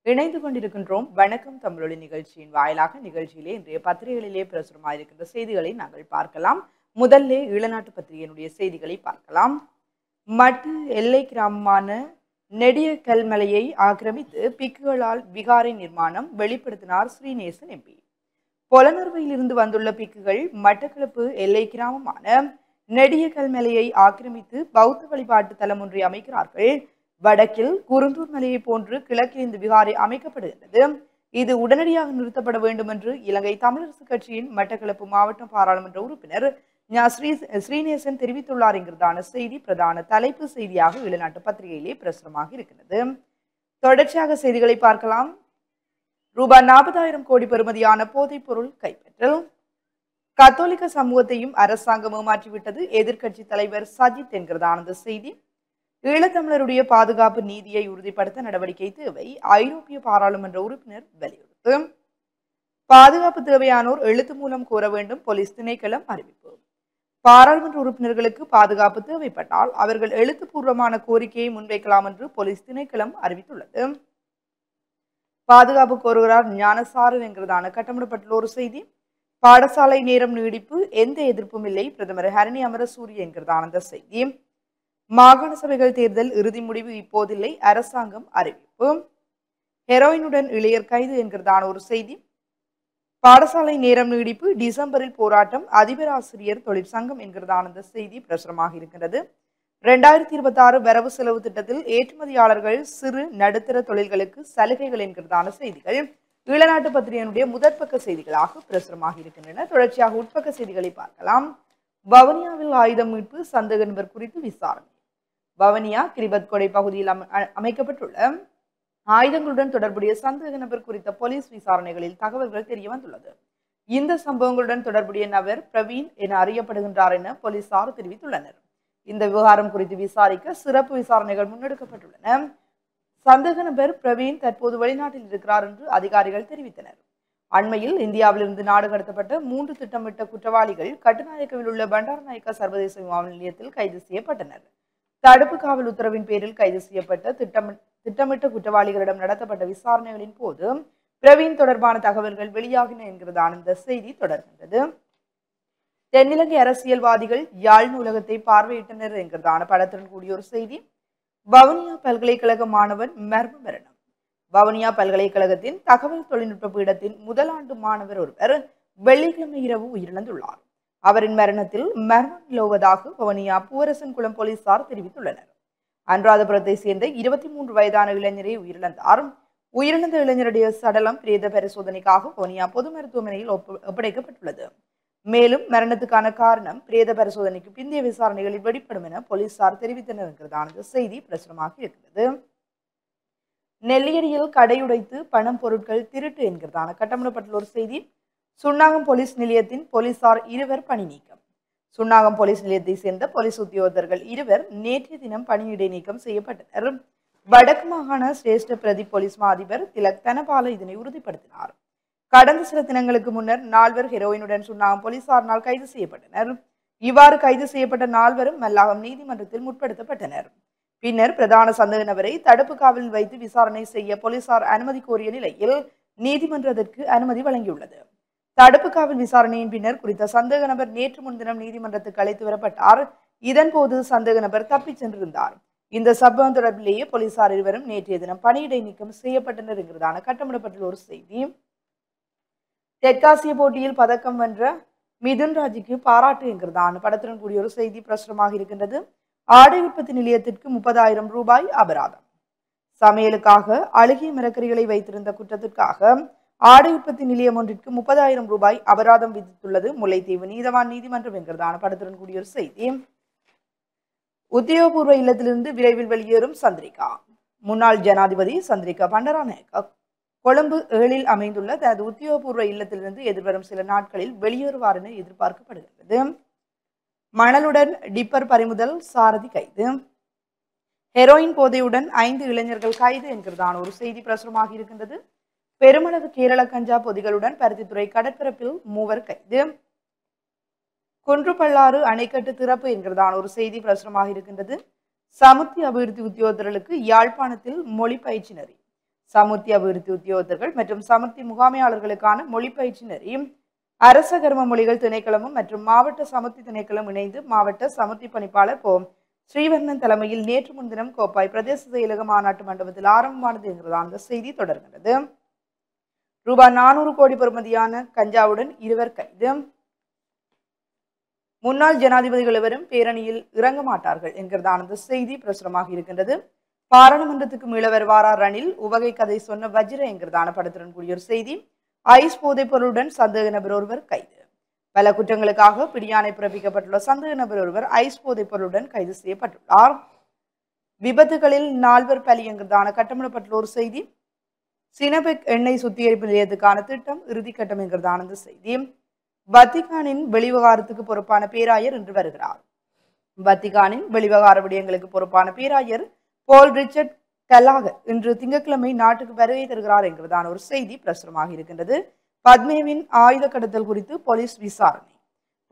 இணைந்து கொண்டிருக்கின்றோம் வணக்கம் தமிழொலி நிகழ்ச்சியின் வாயிலாக நிகழ்ச்சியிலே இன்றைய பத்திரிகைகளிலே பிரசுரமாயிருக்கின்ற செய்திகளை நாங்கள் பார்க்கலாம். முதல்ல ஈழநாட்டு பத்திரிகையினுடைய செய்திகளை பார்க்கலாம். மட்டு எல்லை கிராமமான நெடிய கல்மலையை ஆக்கிரமித்து பிக்குகளால் விகாரை நிர்மாணம் வெளிப்படுத்தினார் ஸ்ரீநேசன் எம்பி. பொலனறுவையில் இருந்து வந்துள்ள பிக்குகள் மட்டக்களப்பு எல்லை கிராமமான நெடிய கல்மலையை ஆக்கிரமித்து பௌத்த வழிபாட்டு தலம் ஒன்றை அமைக்கிறார்கள். வடக்கில் குருந்தூர் மலையை போன்று கிழக்கில் இந்த விகாரை அமைக்கப்படுகின்றது. இது உடனடியாக நிறுத்தப்பட வேண்டும் என்று இலங்கை தமிழரசு கட்சியின் மட்டக்களப்பு மாவட்ட பாராளுமன்ற உறுப்பினர் ஸ்ரீநேசன் தெரிவித்துள்ளார் என்கிறதான செய்தி பிரதான தலைப்பு செய்தியாக ஈழநாட்டு பத்திரிகையிலே பிரசுரமாக இருக்கிறது. தொடர்ச்சியாக செய்திகளை பார்க்கலாம். ரூபாய் 40,000 கோடி பெறுமதியான போதைப் பொருள் கைப்பற்றல். கத்தோலிக்க சமூகத்தையும் அரசாங்கம் ஏமாற்றிவிட்டது எதிர்க்கட்சி தலைவர் சஜித் என்கிறதான அந்த செய்தி. ஈழத்தமிழருடைய பாதுகாப்பு நீதியை உறுதிப்படுத்த நடவடிக்கை தேவை ஐரோப்பிய பாராளுமன்ற உறுப்பினர் வலியுறுத்து. பாதுகாப்பு தேவையானோர் எழுத்து மூலம் கோர வேண்டும் போலீஸ் திணைக்களம் அறிவிப்பு. பாராளுமன்ற உறுப்பினர்களுக்கு பாதுகாப்பு தேவைப்பட்டால் அவர்கள் எழுத்துப்பூர்வமான கோரிக்கையை முன்வைக்கலாம் என்று போலீஸ் திணைக்களம் அறிவித்துள்ளது. பாதுகாப்பு கோருகிறார் ஞானசாரன் என்கிறதான கட்டமிடப்பட்டுள்ள ஒரு செய்தி. பாடசாலை நேரம் நீடிப்பு எந்த எதிர்ப்பும் இல்லை பிரதமர் ஹரணி அமரசூரிய என்கிறதான அந்த செய்தி. மாகாண சபைகள் தேர்தல் இறுதி முடிவு இப்போதில்லை அரசாங்கம் அறிவிப்பு. ஹெரோயினுடன் இளையர் கைது என்கிறதான ஒரு செய்தி. பாடசாலை நேரம் நீடிப்பு டிசம்பரில் போராட்டம் அதிபர் ஆசிரியர் தொழிற்சங்கம் என்கிறதான அந்த செய்தி பிரசுரமாக இருக்கிறது. 2026 வரவு செலவு திட்டத்தில் ஏற்றுமதியாளர்கள் சிறு நடுத்தர தொழில்களுக்கு சலுகைகள் என்கிறதான செய்திகள் ஈழநாட்டு பத்திரிகையினுடைய முதற்பக்க செய்திகளாக பிரசுரமாக இருக்கின்றன. தொடர்ச்சியாக உட்பக்க செய்திகளை பார்க்கலாம். வவுனியாவில் ஆயுதம் மீட்பு சந்தேக நபர் குறித்து விசாரணை. வவுனியா கிரிபத்கொடை பகுதியில் அமைக்கப்பட்டுள்ள ஆயுதங்களுடன் தொடர்புடைய சந்தேக நபர் குறித்த போலீஸ் விசாரணைகளில் தகவல்கள் தெரிய வந்துள்ளது. இந்த சம்பவங்களுடன் தொடர்புடைய நபர் பிரவீன் என அறியப்படுகின்றார் என போலீசார் தெரிவித்துள்ளனர். இந்த விவகாரம் குறித்து விசாரிக்க சிறப்பு விசாரணைகள் முன்னெடுக்கப்பட்டுள்ளன. சந்தேக நபர் பிரவீன் தற்போது வெளிநாட்டில் இருக்கிறார் என்று அதிகாரிகள் தெரிவித்தனர். அண்மையில் இந்தியாவிலிருந்து நாடு கடத்தப்பட்ட 3 திட்டமிட்ட குற்றவாளிகள் கட்டுநாயக்கவில் உள்ள பண்டாரநாயக்கா சர்வதேச விமான நிலையத்தில் கைது செய்யப்பட்டனர். தடுப்பு காவல் உத்தரவின் பேரில் கைது செய்யப்பட்ட திட்டமிட்ட குற்றவாளிகளிடம் நடத்தப்பட்ட விசாரணைகளின் போது பிரவீன் தொடர்பான தகவல்கள் வெளியாகின என்கிறதான இந்த செய்தி தொடர்கின்றது. தென்னிலங்கை அரசியல்வாதிகள் யாழ் நூலகத்தை பார்வையிட்டனர் என்கிறதான படத்துடன் கூடிய ஒரு செய்தி. வவுனியா பல்கலைக்கழக மாணவன் மர்ம மரணம். வவுனியா பல்கலைக்கழகத்தின் தகவல் தொழில்நுட்ப பீடத்தின் முதலாண்டு மாணவர் ஒருவர் வெள்ளிக்கிழமை இரவு உயிரிழந்துள்ளார். அவரின் மரணத்தில் மர்மம் நிலவுவதாக வவுனியா பூவரசன் குளம் போலீசார் தெரிவித்துள்ளனர். அனுராதபுரத்தை சேர்ந்த 23 வயதான இளைஞரை உயிரிழந்தார். உயிரிழந்த இளைஞருடைய சடலம் பிரேத பரிசோதனைக்காக வவுனியா பொது மருத்துவமனையில் ஒப்படைக்கப்பட்டுள்ளது. மேலும் மரணத்துக்கான காரணம் பிரேத பரிசோதனைக்கு பிந்தைய விசாரணைகளில் வெளிப்படும் என போலீசார் தெரிவித்தனர் என்கிறதான செய்தி பிரசுரமாக இருக்கிறது. நெல்லியடியில் கடையுடைத்து பணம் பொருட்கள் திருட்டு என்கிறதான கட்டமிடப்பட்டுள்ள ஒரு செய்தி. சுன்னாகம் போலீஸ் நிலையத்தின் போலீசார் 2 பணி நீக்கம். சுன்னாகம் போலீஸ் நிலையத்தை சேர்ந்த போலீஸ் உத்தியோகத்தர்கள் 2 நேற்றைய தினம் பணியிடை நீக்கம் செய்யப்பட்டனர். வடக்கு மாகாண சிரேஷ்ட பிரதி போலீஸ் மா அதிபர் திலக் தனபால இதனை உறுதிப்படுத்தினார். கடந்த சில தினங்களுக்கு முன்னர் 4 ஹெரோயினுடன் சுன்னாகம் போலீசாரினால் கைது செய்யப்பட்டனர். இவ்வாறு கைது செய்யப்பட்ட 4 மல்லாகம் நீதிமன்றத்தில் முற்படுத்தப்பட்டனர். பின்னர் பிரதான சந்தேக நபரை தடுப்பு காவலில் வைத்து விசாரணை செய்ய போலீசார் அனுமதி கோரிய நிலையில் நீதிமன்றத்திற்கு அனுமதி வழங்கியுள்ளது. தடுப்பு காவல் விசாரணையின் பின்னர் குறித்த சந்தேக நபர் நேற்று முன்தினம் நீதிமன்றத்துக்கு அழைத்து வரப்பட்டார். இதன்போது சந்தேக நபர் தப்பிச் சென்றிருந்தார். இந்த சம்பவம் தொடர்பிலேயே போலீசார் 2 நேற்றைய தினம் பணியிடை நீக்கம் செய்யப்பட்டனர் என்கிறதான கட்டமிடப்பட்டுள்ள ஒரு செய்தி. தெற்காசிய போட்டியில் பதக்கம் வென்ற மிதுன் ராஜுக்கு பாராட்டு என்கிறதான படத்துடன் கூடிய ஒரு செய்தி பிரசுரமாக இருக்கின்றது. ஆடை உற்பத்தி நிலையத்திற்கு 30,000 ரூபாய் அபராதம். சமையலுக்காக அழுகிய மரக்கறிகளை வைத்திருந்த குற்றத்திற்காக ஆடை உற்பத்தி நிலையம் ஒன்றிற்கு 30,000 ரூபாய் அபராதம் விதித்துள்ளது முல்லைத்தீவு நீதவான் நீதிமன்றம் என்கிறதான படத்துடன் கூடிய ஒரு செய்தி. உத்தியோகபூர்வ இல்லத்திலிருந்து விரைவில் வெளியேறும் சந்திரிகா. முன்னாள் ஜனாதிபதி சந்திரிகா பண்டாரநாயக்கா கொழும்பு 7 அமைந்துள்ள தனது உத்தியோகபூர்வ இல்லத்திலிருந்து எதிர்வரும் சில நாட்களில் வெளியேறுவார் என எதிர்பார்க்கப்படுகிறது. மணலுடன் டிப்பர் பறிமுதல் சாரதி கைது. ஹெரோயின் போதையுடன் 5 இளைஞர்கள் கைது என்கிறதான ஒரு செய்தி பிரசுரமாக இருக்கின்றது. பெருமளவு கேரள கஞ்சா பொதிகளுடன் பருத்தித்துறை கடற்பரப்பில் 3 கைது. குன்றுபல்லாறு அணைக்கட்டு திறப்பு என்கிறதான ஒரு செய்தி பிரசுரமாக இருக்கின்றது. சமுத்தி அபிவிருத்தி உத்தியோகத்தர்களுக்கு யாழ்ப்பாணத்தில் மொழி பயிற்சி நெறி. சமுர்த்தி அபிவிருத்தி உத்தியோகத்தர்கள் மற்றும் சமுர்த்தி முகாமையாளர்களுக்கான மொழி பயிற்சி நெறி அரச கர்ம மொழிகள் திணைக்களமும் மற்றும் மாவட்ட சமுர்த்தி திணைக்களம் இணைந்து மாவட்ட சமுர்த்தி பணிப்பாளர் போ ஸ்ரீவர்ணன் தலைமையில் நேற்று முன்தினம் கோப்பாய் பிரதேச செயலக மாநாட்டு மண்டபத்தில் ஆரம்பமானது என்கிறதான அந்த செய்தி தொடர்கிறது. ரூபாய் 400 கோடி பெறுமதியான கஞ்சாவுடன் இருவர் கைது. முன்னாள் ஜனாதிபதிகள் எவரும் பேரணியில் இறங்க மாட்டார்கள் என்கிறதான அந்த செய்தி பிரசுரமாக இருக்கின்றது. பாராளுமன்றத்துக்கு மீள வருவாரா ரணில் உவகை கதை சொன்ன வஜ்ர என்கிறதான படத்துடன் கூடிய ஒரு செய்தி. ஐஸ் போதைப் பொருளுடன் சந்தேக நபர் ஒருவர் கைது. பல குற்றங்களுக்காக பிடியாணை பிறப்பிக்கப்பட்டுள்ள சந்தேக நபர் ஒருவர் ஐஸ் போதைப் பொருளுடன் கைது செய்யப்பட்டுள்ளார். விபத்துகளில் 4 பலி என்கிறதான கட்டமிடப்பட்டுள்ள ஒரு செய்தி. சினபெக் எண்ணெய் சுத்திகரிப்பு நிலையத்துக்கான திட்டம் இறுதிக்கட்டம் என்கிறதான அந்த செய்தி. வத்திகானின் வெளிவகாரத்துக்கு பொறுப்பான பேராயர் இன்று வருகிறார். வத்திகானின் வெளிவகார விடயங்களுக்கு பொறுப்பான பேராயர் போல் ரிச்சர்ட் கல்லாக இன்று திங்கட்கிழமை நாட்டுக்கு வருகை தருகிறார் என்கிறதான ஒரு செய்தி பிரசுரமாக இருக்கின்றது. பத்மேவின் ஆயுத கடத்தல் குறித்து போலீஸ் விசாரணை.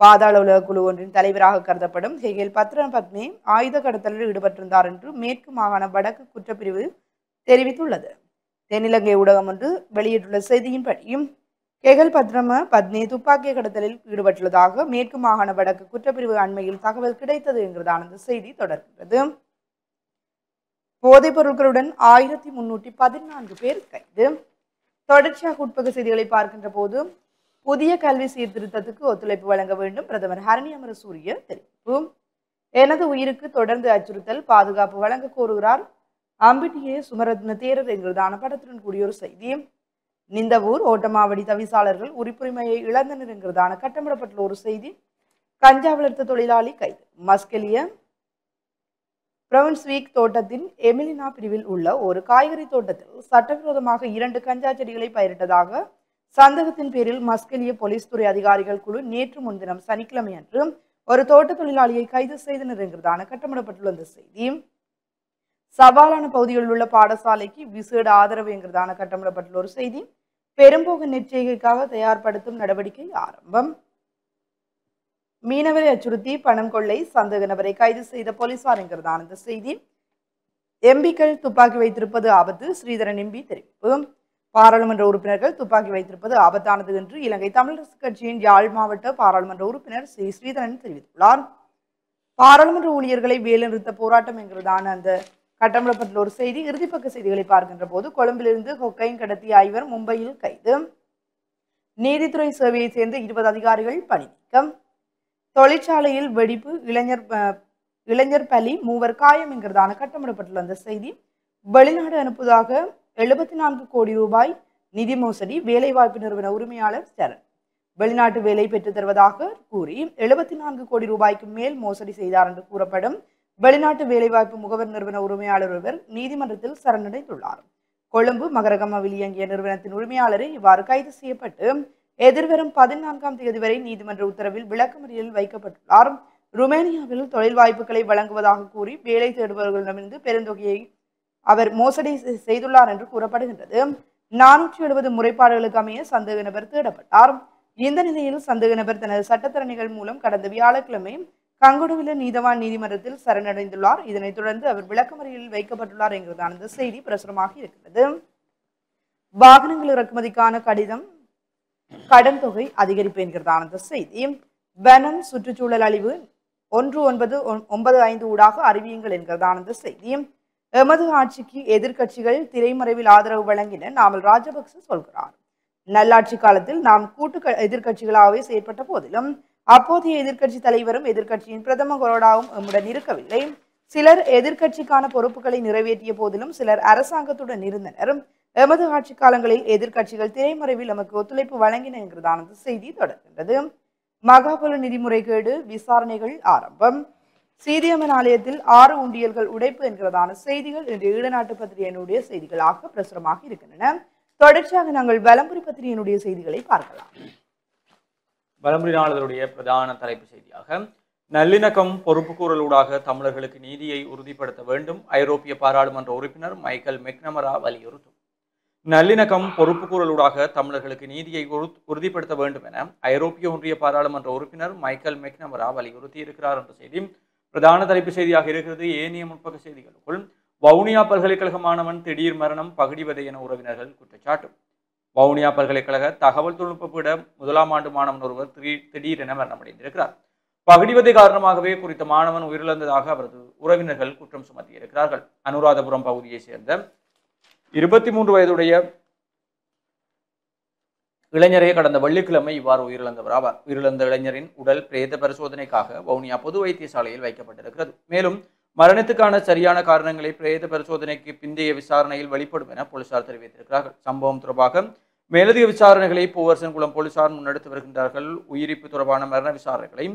பாதாள உலக குழு ஒன்றின் தலைவராக கருதப்படும் ஹெகேல் பத்ரன் பத்மே ஆயுத கடத்தலில் ஈடுபட்டிருந்தார் என்று மேற்கு மாகாண வடக்கு குற்றப்பிரிவு தெரிவித்துள்ளது. தென்னிலங்கை ஊடகம் ஒன்று வெளியிட்டுள்ள செய்தியின்படியும் ஹெகல் பத்ரம பத்மே துப்பாக்கிய கடத்தலில் ஈடுபட்டுள்ளதாக மேற்கு மாகாண வடக்கு குற்றப்பிரிவு அண்மையில் தகவல் கிடைத்தது என்கிறதான அந்த செய்தி தொடர்கிறது. போதைப் பொருட்களுடன் 1314 பேர் கைது. தொடர்ச்சியாக உட்பக செய்திகளை பார்க்கின்ற போது புதிய கல்வி சீர்திருத்தத்துக்கு ஒத்துழைப்பு வழங்க வேண்டும் பிரதமர் ஹரணி அமரசூரிய தெரிவிப்பு. எனது உயிருக்கு தொடர்ந்து அச்சுறுத்தல் பாதுகாப்பு வழங்க கோருகிறார் அம்பிட்டியே சுமரத்ன தேரர் என்கிறதான படத்துடன் கூடிய ஒரு செய்தி. நிந்தவூர் ஓட்டமாவடி தவிசாளர்கள் உரிப்புரிமையை இழந்தனர் என்கிறதான கட்டமிடப்பட்டுள்ள ஒரு செய்தி. கஞ்சா வளர்த்த தொழிலாளி கைது. மஸ்கெலிய பிரவன்ஸ்வீக் தோட்டத்தின் எமிலினா பிரிவில் உள்ள ஒரு காய்கறி தோட்டத்தில் சட்டவிரோதமாக 2 கஞ்சா செடிகளை பயிரிட்டதாக சந்தேகத்தின் பேரில் மஸ்கெலிய போலீஸ் துறை அதிகாரிகள் குழு நேற்று முன்தினம் சனிக்கிழமை அன்று ஒரு தோட்ட தொழிலாளியை கைது செய்தனர் என்கிறதான கட்டமிடப்பட்டுள்ள இந்த செய்தி. சவாலான பகுதிகளில் உள்ள பாடசாலைக்கு விசேட ஆதரவு என்கிறதான கட்டமிடப்பட்டுள்ள ஒரு செய்தி. பெரும்போக நெற்செய்கைக்காக தயார்படுத்தும் நடவடிக்கை ஆரம்பம். மீனவரை அச்சுறுத்தி பணம் கொள்ளை சந்தேக நபரை கைது செய்த போலீசார் என்கிறதான இந்த செய்தி. எம்பிக்கள் துப்பாக்கி வைத்திருப்பது ஆபத்து ஸ்ரீதரன் எம்பி தெரிவிப்பு. பாராளுமன்ற உறுப்பினர்கள் துப்பாக்கி வைத்திருப்பது ஆபத்தானது என்று இலங்கை தமிழரசு கட்சியின் யாழ் மாவட்ட பாராளுமன்ற உறுப்பினர் ஸ்ரீதரன் தெரிவித்துள்ளார். பாராளுமன்ற ஊழியர்களை வேலைநிறுத்த போராட்டம் என்கிறதான அந்த கட்டமிடப்பட்டுள்ள ஒரு செய்தி. இறுதிப்பக்க செய்திகளை பார்க்கின்ற போது கொழும்பிலிருந்து கொக்கைன் கடத்திய 5 மும்பையில் கைது. நீதித்துறை சேவையை சேர்ந்த 20 அதிகாரிகள் பணி நீக்கம். தொழிற்சாலையில் வெடிப்பு இளைஞர் பலி 3 காயம் என்கிறதான கட்டமிடப்பட்டுள்ள அந்த செய்தி. வெளிநாடு அனுப்புவதாக 74 கோடி ரூபாய் நிதி மோசடி வேலைவாய்ப்பு நிறுவன உரிமையாளர் சரண். வெளிநாட்டு வேலை பெற்றுத் தருவதாக கூறி 74 கோடி ரூபாய்க்கு மேல் மோசடி செய்தார் என்று கூறப்படும் வெளிநாட்டு வேலைவாய்ப்பு முகவர் நிறுவன உரிமையாளர் ஒருவர் நீதிமன்றத்தில் சரணடைந்துள்ளார். கொழும்பு மகரகமவில் இயங்கிய நிறுவனத்தின் உரிமையாளரை இவ்வாறு கைது செய்யப்பட்டு எதிர்வரும் 14ஆம் தேதி வரை நீதிமன்ற உத்தரவில் விளக்கமறியலில் வைக்கப்பட்டுள்ளார். ருமேனியாவில் தொழில் வாய்ப்புகளை வழங்குவதாக கூறி வேலை தேடுபவர்களிடமிருந்து பெருந்தொகையை அவர் மோசடி செய்துள்ளார் என்று கூறப்படுகின்றது. 470 முறைப்பாடுகளுக்கு அமைய சந்தேக நபர் தேடப்பட்டார். இந்த நிலையில் சந்தேக நபர் தனது சட்டத்தரணிகள் மூலம் கடந்த வியாழக்கிழமை கங்குடுவில நீதவான் நீதிமன்றத்தில் சரணடைந்துள்ளார். இதனைத் தொடர்ந்து அவர் விளக்கமறியலில் வைக்கப்பட்டுள்ளார் என்கிறதான இந்த செய்தி பிரசுரமாக இருக்கிறது. வாகனங்கள் இறக்குமதிக்கான கடன் தொகை அதிகரிப்பு என்கிறதான இந்த செய்தி. வனம் சுற்றுச்சூழல் அழிவு 1995 ஊடாக அறிவியுங்கள் என்கிறதான இந்த செய்தி. எமது ஆட்சிக்கு எதிர்க்கட்சிகள் திரைமறைவில் ஆதரவு வழங்கின நாமல் ராஜபக்ச சொல்கிறார். நல்லாட்சி காலத்தில் நாம் கூட்டு எதிர்க்கட்சிகளாகவே செயற்பட்ட போதிலும் அப்போதைய எதிர்க்கட்சி தலைவரும் எதிர்க்கட்சியின் பிரதம கொறடாவும் எம்முடன் இருக்கவில்லை. சிலர் எதிர்க்கட்சிக்கான பொறுப்புகளை நிறைவேற்றிய போதிலும் சிலர் அரசாங்கத்துடன் இருந்தனர். எமது ஆட்சி காலங்களில் எதிர்க்கட்சிகள் திரைமறைவில் நமக்கு ஒத்துழைப்பு வழங்கின என்கிறதான செய்தி தொடர்கின்றது. மகாபல நிதி முறைகேடு விசாரணைகள் ஆரம்பம். சீதியம்மன் ஆலயத்தில் 6 உண்டியல்கள் உடைப்பு என்கிறதான செய்திகள் இன்று ஈழநாட்டு பத்திரிகையினுடைய செய்திகளாக பிரசுரமாக இருக்கின்றன. தொடர்ச்சியாக நாங்கள் வலம்புரி பத்திரிகையினுடைய செய்திகளை பார்க்கலாம். வலம்புரி நாளிதழுடைய பிரதான தலைப்பு செய்தியாக நல்லிணக்கம் பொறுப்புக்கூறலூடாக தமிழர்களுக்கு நீதியை உறுதிப்படுத்த வேண்டும் ஐரோப்பிய பாராளுமன்ற உறுப்பினர் மைக்கேல் மெக்னமரா வலியுறுத்தும். நல்லிணக்கம் பொறுப்புக்கூறலூடாக தமிழர்களுக்கு நீதியை உறுதிப்படுத்த வேண்டும் என ஐரோப்பிய ஒன்றிய பாராளுமன்ற உறுப்பினர் மைக்கேல் மெக்னமரா வலியுறுத்தி இருக்கிறார் என்ற செய்தி பிரதான தலைப்பு செய்தியாக இருக்கிறது. ஏனைய முற்பக்க செய்திகளுக்குள் வவுனியா பல்கலைக்கழக மாணவன் திடீர் மரணம் பகிடிவதை என உறவினர்கள் குற்றச்சாட்டு. வவுனியா பல்கலைக்கழக தகவல் தொழில்நுட்ப பீட 1ஆம் ஆண்டு மாணவன் ஒருவர் திடீரென மரணமடைந்திருக்கிறார். பகிடிவதை காரணமாகவே குறித்த மாணவன் உயிரிழந்ததாக அவரது உறவினர்கள் குற்றம் சுமத்தியிருக்கிறார்கள். அனுராதபுரம் பகுதியைச் சேர்ந்த 23 வயதுடைய இளைஞரே கடந்த வெள்ளிக்கிழமை இவ்வாறு உயிரிழந்தவர் ஆவார். உயிரிழந்த இளைஞரின் உடல் பிரேத பரிசோதனைக்காக வவுனியா பொது வைத்தியசாலையில் வைக்கப்பட்டிருக்கிறது. மேலும் மரணத்துக்கான சரியான காரணங்களை பிரேத பரிசோதனைக்கு பிந்தைய விசாரணையில் வெளிப்படும் என போலீசார் தெரிவித்திருக்கிறார்கள். சம்பவம் தொடர்பாக மேலதிக விசாரணைகளை பூவரசன்குளம் போலீசார் முன்னெடுத்து வருகின்றார்கள். உயிரிப்பு தொடர்பான மரண விசாரணைகளை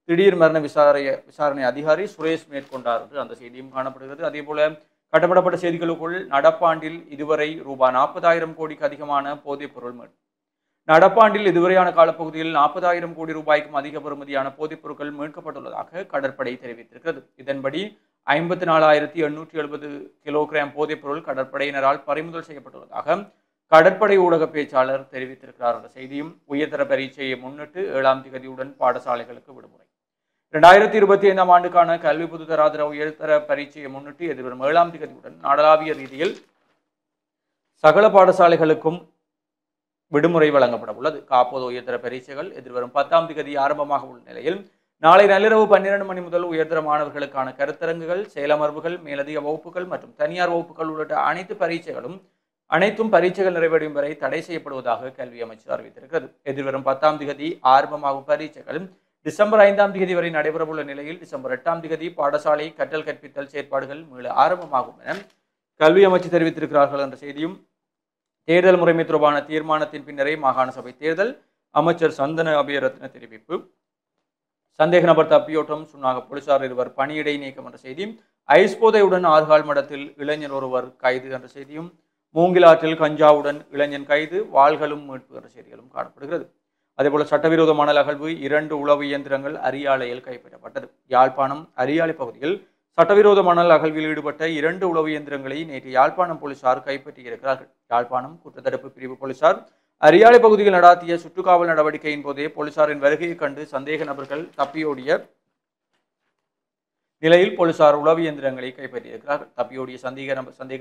திடீர் மரண விசாரணை அதிகாரி சுரேஷ் மேற்கொண்டார் என்று அந்த செய்தியும் காணப்படுகிறது. அதேபோல கட்டப்படப்பட்ட செய்திகளுக்குள் நடப்பாண்டில் இதுவரை ரூபாய் 40,000 கோடிக்கு அதிகமான போதைப் பொருள் மீட்பு. நடப்பாண்டில் இதுவரையான காலப்பகுதியில் 40,000 கோடி ரூபாய்க்கும் அதிக பெறுமதியான போதைப் பொருட்கள் மீட்கப்பட்டுள்ளதாக கடற்படை தெரிவித்திருக்கிறது. இதன்படி 54,870 கிலோகிராம் போதைப் பொருள் கடற்படையினரால் பறிமுதல் செய்யப்பட்டுள்ளதாக கடற்படை ஊடக பேச்சாளர் தெரிவித்திருக்கிறார் என்ற செய்தியும். உயர்தர பரீட்சையை முன்னிட்டு 7ஆம் திகதியுடன் பாடசாலைகளுக்கு விடுமுறை. 2025ஆம் ஆண்டுக்கான கல்வி பொதுத்தராதர உயர்தர பரீட்சையை முன்னிட்டு எதிர்வரும் 7ஆம் திகதியுடன் நாடளாவிய ரீதியில் சகல பாடசாலைகளுக்கும் விடுமுறை வழங்கப்பட உள்ளது. காப்போது உயர்தர பரீட்சைகள் எதிர்வரும் 10ஆம் திகதி ஆரம்பமாக உள்ள நிலையில் நாளை நள்ளிரவு 12 மணி முதல் உயர்தர மாணவர்களுக்கான கருத்தரங்குகள், செயலமர்வுகள், மேலதிக வகுப்புகள் மற்றும் தனியார் வகுப்புகள் உள்ளிட்ட அனைத்தும் பரீட்சைகள் நிறைவடையும் வரை தடை செய்யப்படுவதாக கல்வி அமைச்சர் அறிவித்திருக்கிறது. எதிர்வரும் 10ஆம் திகதி ஆரம்பமாகும் பரீட்சைகள் டிசம்பர் 5ஆம் திகதி வரை நடைபெறவுள்ள நிலையில் டிசம்பர் 8ஆம் திகதி பாடசாலை கற்றல் கற்பித்தல் செயற்பாடுகள் மீள ஆரம்பமாகும் என கல்வி அமைச்சர் தெரிவித்திருக்கிறார்கள் என்ற செய்தியும். தேர்தல் முறைமை தொடர்பான தீர்மானத்தின் பின்னரே மாகாண சபை தேர்தல். அமைச்சர் சந்தன அபியரத்ன தெரிவிப்பு. சந்தேக நபர் தப்பியோட்டம் சுன்னாக போலீசார் இருவர் பணியிடை நீக்கம் என்ற செய்தியும். ஐஸ் போதையுடன் ஆறுகால் மடத்தில் இளைஞர் ஒருவர் கைது என்ற செய்தியும். மூங்கிலாற்றில் கஞ்சாவுடன் இளைஞன் கைது, வாள்களும் மீட்பு என்ற செய்திகளும் காணப்படுகிறது. அதேபோல சட்டவிரோத மணல் அகழ்வு 2 உளவு இயந்திரங்கள் அரியாலையில் கைப்பற்றப்பட்டது. யாழ்ப்பாணம் அரியாலை பகுதியில் சட்டவிரோத மணல் அகழ்வில் ஈடுபட்ட 2 உளவு இயந்திரங்களை நேற்று யாழ்ப்பாணம் போலீசார் கைப்பற்றியிருக்கிறார்கள். யாழ்ப்பாணம் குற்றத்தடுப்பு பிரிவு போலீசார் அரியாலை பகுதியில் நடாத்திய சுற்றுக்காவல் நடவடிக்கையின் போதே போலீசாரின் வருகையை கண்டு சந்தேக நபர்கள் தப்பியோடிய நிலையில் போலீசார் உளவு இயந்திரங்களை கைப்பற்றியிருக்கிறார்கள். தப்பியோடிய சந்தேக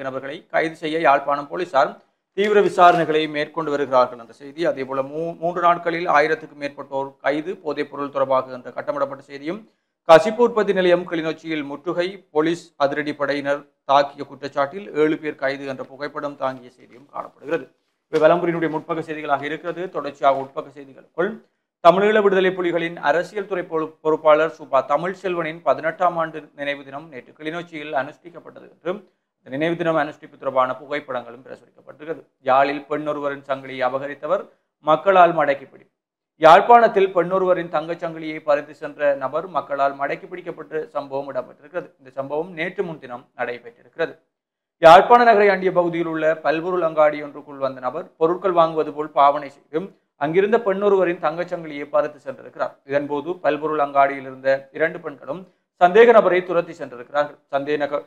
நபர்களை கைது செய்ய யாழ்ப்பாணம் போலீசார் தீவிர விசாரணைகளை மேற்கொண்டு வருகிறார்கள் என்ற செய்தி. அதேபோல 3 நாட்களில் 1000க்கும் மேற்பட்டோர் கைது. போதைப் பொருள் தொடர்பாக என்ற கட்டமிடப்பட்ட செய்தியும். கசிப்பு உற்பத்தி நிலையம் கிளிநொச்சியில் முற்றுகை, போலீஸ் அதிரடி படையினர் தாக்கிய குற்றச்சாட்டில் 7 பேர் கைது என்ற புகைப்படம் தாங்கிய செய்தியும் காணப்படுகிறது. இவை வலம்புரியினுடைய முற்பக்க செய்திகளாக இருக்கிறது. தொடர்ச்சியாக உட்பக்க செய்திகளுக்குள் தமிழீழ விடுதலை புலிகளின் அரசியல் துறை பொறுப்பாளர் சுபா தமிழ்செல்வனின் 18ஆம் ஆண்டு நினைவு தினம் நேற்று கிளிநொச்சியில் அனுஷ்டிக்கப்பட்டது என்றும் நினைவு தினம் அனுஷ்டிப்பு தொடர்பான புகைப்படங்களும் பிரசுரிக்கப்பட்டிருக்கிறது. யாழில் பெண்ணொருவரின் சங்கிலியை அபகரித்தவர் மக்களால் மடக்கி பிடிப்பு. யாழ்ப்பாணத்தில் பெண்ணொருவரின் தங்கச்சங்கிலியை பறித்து சென்ற நபர் மக்களால் மடக்கி பிடிக்கப்பட்ட சம்பவம் இடம்பெற்றிருக்கிறது. இந்த சம்பவம் நேற்று முன்தினம் நடைபெற்றிருக்கிறது. யாழ்ப்பாண நகரை அண்டிய பகுதியில் உள்ள பல்பொருள் அங்காடி ஒன்றுக்குள் வந்த நபர் பொருட்கள் வாங்குவது போல் பாவனை செய்தும் அங்கிருந்த பெண்ணொருவரின் தங்கச்சங்கிலியை பறித்து சென்றிருக்கிறார். இதன்போது பல்பொருள் அங்காடியில் இருந்த 2 பெண்களும் சந்தேக நபரை துரத்தி சென்றிருக்கிறார்கள்.